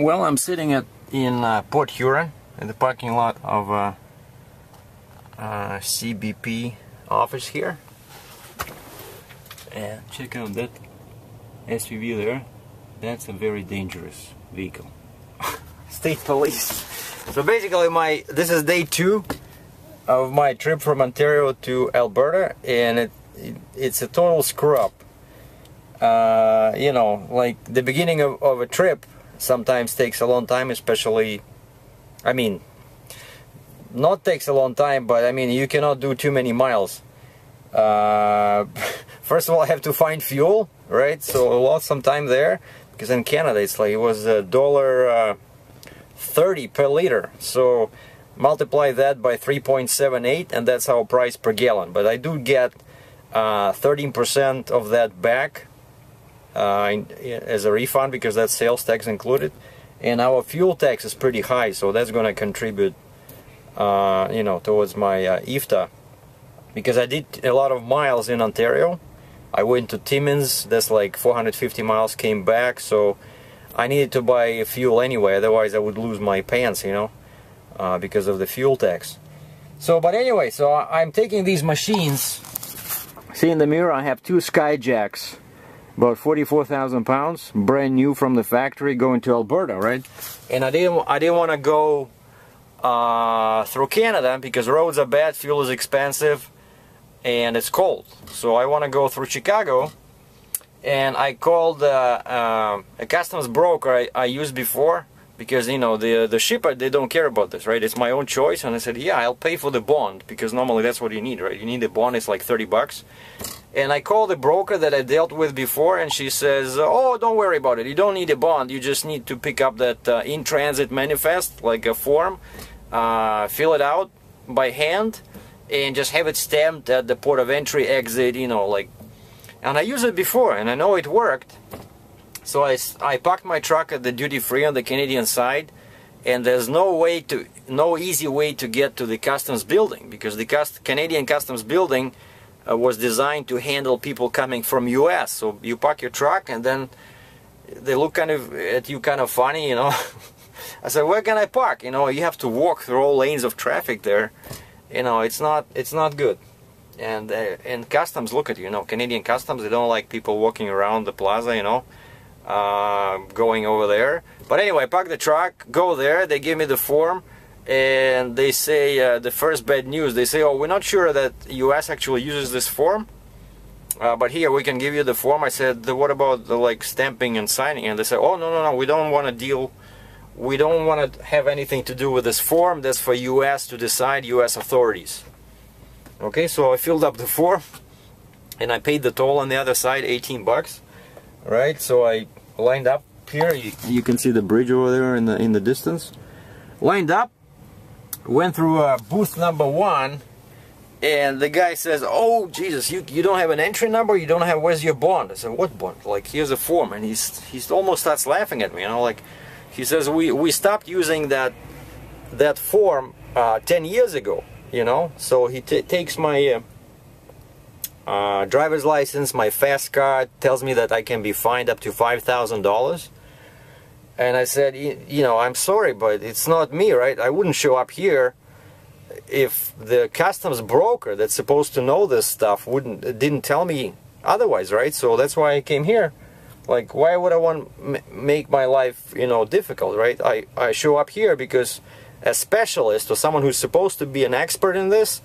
Well, I'm sitting in Port Huron in the parking lot of CBP office here, and check out that SUV there. That's a very dangerous vehicle. State police. So basically, this is day 2 of my trip from Ontario to Alberta, and it's a total screw up. You know, like the beginning of a trip sometimes takes a long time, especially, I mean, not takes a long time, but I mean, you cannot do too many miles. First of all, I have to find fuel, right? So I lost some time there, because in Canada it was $1.30 per liter. So multiply that by 3.78, and that's our price per gallon. But I do get 13% of that back as a refund, because that's sales tax included, and our fuel tax is pretty high, so that's going to contribute you know, towards my IFTA, because I did a lot of miles in Ontario. I went to Timmins, that's like 450 miles, came back, so I needed to buy fuel anyway, otherwise I would lose my pants, you know, because of the fuel tax. So, but anyway, so I'm taking these machines. See, in the mirror I have 2 Skyjacks, about 44,000 pounds, brand new from the factory, going to Alberta, right? And I didn't want to go through Canada because roads are bad, fuel is expensive, and it's cold. So I want to go through Chicago, and I called a customs broker I used before, because, you know, the shipper, they don't care about this, right? It's my own choice. And I said, yeah, I'll pay for the bond, because normally that's what you need, right? You need a bond, it's like 30 bucks. And I called the broker that I dealt with before, and she says, oh, don't worry about it, you don't need a bond, you just need to pick up that in-transit manifest, like a form, fill it out by hand, and just have it stamped at the port of entry, exit, you know, like. And I used it before, and I know it worked. So I parked my truck at the duty-free on the Canadian side, and there's no easy way to get to the customs building, because the Canadian customs building was designed to handle people coming from US. So you park your truck, and then they look at you kind of funny, you know. I said, where can I park? You know, you have to walk through all lanes of traffic there. You know, it's not good. And customs look at you, you know, Canadian customs, they don't like people walking around the plaza, you know, going over there. But anyway, I park the truck, go there, they give me the form, and they say, the first bad news, they say, oh, we're not sure that US actually uses this form, but here, we can give you the form. I said, what about the, like, stamping and signing? And they said, oh, no, we don't want to deal, we don't want to have anything to do with this form, that's for US to decide, US authorities. Okay, so I filled up the form, and I paid the toll on the other side, 18 bucks, right? So I lined up here, you can see the bridge over there in the distance, lined up, went through booth number 1, and the guy says, oh Jesus, you don't have an entry number, you don't have, where's your bond? I said, what bond? Like, here's a form. And he almost starts laughing at me, you know, like, he says, we stopped using that form 10 years ago, you know. So he takes my driver's license, my fast card, tells me that I can be fined up to $5,000. And I said, you know, I'm sorry, but it's not me, right? I wouldn't show up here if the customs broker that's supposed to know this stuff didn't tell me otherwise, right? So that's why I came here. Like, why would I want to make my life, you know, difficult, right? I show up here because a specialist, or someone who's supposed to be an expert in this,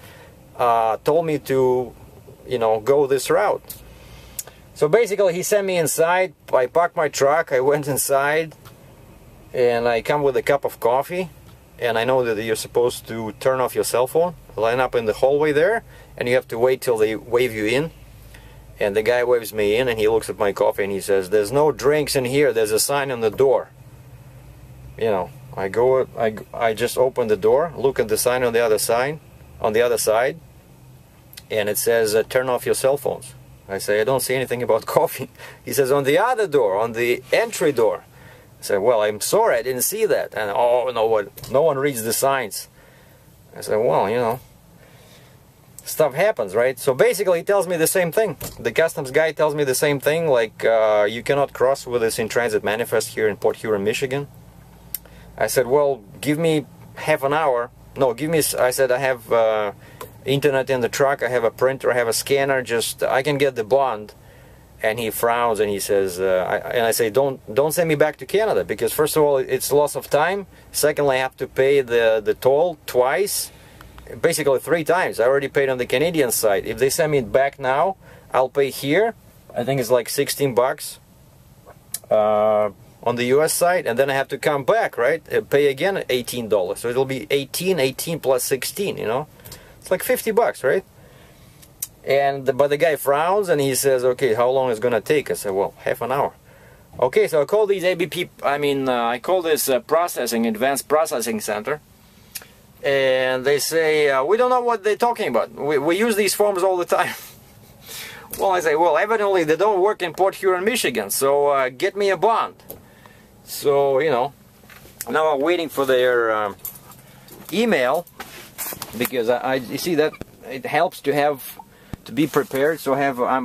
told me to, you know, go this route. So basically, he sent me inside. I parked my truck, I went inside, and I come with a cup of coffee, and I know that you're supposed to turn off your cell phone, line up in the hallway there, and you have to wait till they wave you in. And the guy waves me in, and he looks at my coffee, and he says, there's no drinks in here, there's a sign on the door. You know, I just open the door, look at the sign on the other side, and it says, turn off your cell phones. I say, I don't see anything about coffee. He says, on the other door, on the entry door. I said, well, I'm sorry, I didn't see that. And, oh, no one reads the signs. I said, well, you know, stuff happens, right? So basically, he tells me the same thing. The customs guy tells me the same thing, like, you cannot cross with this in-transit manifest here in Port Huron, Michigan. I said, well, give me half an hour. No, give me, I said, I have internet in the truck, I have a printer, I have a scanner, just, I can get the bond. And he frowns and he says, and I say, don't send me back to Canada, because first of all, it's loss of time. Secondly, I have to pay the toll twice, basically 3 times. I already paid on the Canadian side. If they send me back now, I'll pay here. I think it's like 16 bucks on the US side, and then I have to come back, right? Pay again $18. So it'll be 18 plus 16, you know? It's like 50 bucks, right? But the guy frowns and he says, okay, how long is it gonna take? I said, well, half an hour. Okay, so I call these ABP, I call this Advanced Processing Center. And they say, we don't know what they're talking about. We use these forms all the time. Well, I say, well, evidently they don't work in Port Huron, Michigan, so get me a bond. So, you know, now I'm waiting for their email, because you see that it helps to be prepared. So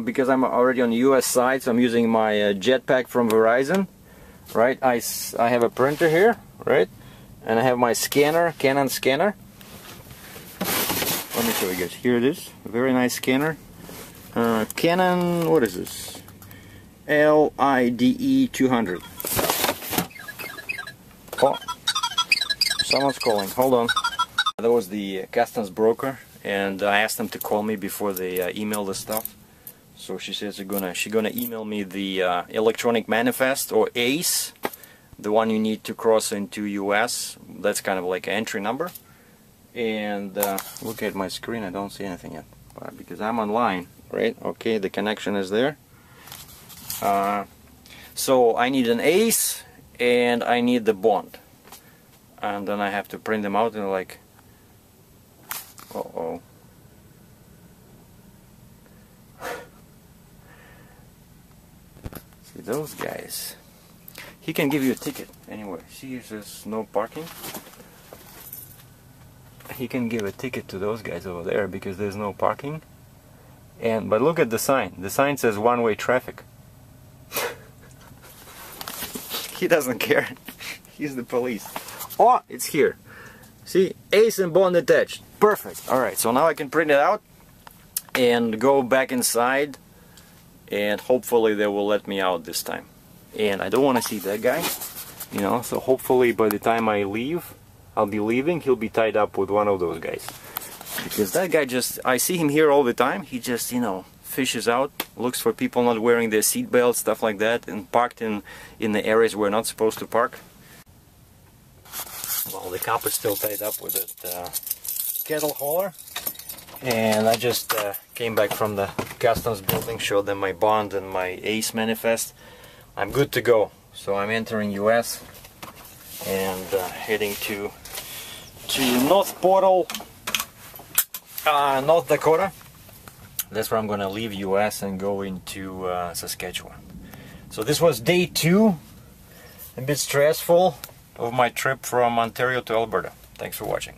because I'm already on the US side, so I'm using my jetpack from Verizon, right? I have a printer here, right? And I have my scanner, Canon scanner. Let me show you guys. Here it is, a very nice scanner. Canon, what is this? LIDE 200. Oh, someone's calling. Hold on. That was the customs broker, and I asked them to call me before they email the stuff. So she says she's gonna email me the electronic manifest, or ACE, the one you need to cross into US. That's kind of like an entry number. And look at my screen, I don't see anything yet, because I'm online, right? Okay, the connection is there. So I need an ACE and I need the bond, and then I have to print them out, and like, uh-oh. See those guys? He can give you a ticket anyway. See, it says no parking. He can give a ticket to those guys over there because there's no parking. But look at the sign. The sign says one-way traffic. He doesn't care. He's the police. Oh, it's here. See, ACE and bond attached. Perfect. Alright, so now I can print it out and go back inside, and hopefully they will let me out this time. And I don't want to see that guy, you know, so hopefully by the time I leave, I'll be leaving, he'll be tied up with one of those guys. Because that guy I see him here all the time. He just, you know, fishes out, looks for people not wearing their seatbelts, stuff like that, and parked in the areas we're not supposed to park. Well, the cop is still tied up with that kettle hauler. And I just came back from the customs building, showed them my bond and my ACE manifest. I'm good to go. So I'm entering US and heading to North Portal, North Dakota. That's where I'm gonna leave US and go into Saskatchewan. So this was day 2, a bit stressful, of my trip from Ontario to Alberta. Thanks for watching.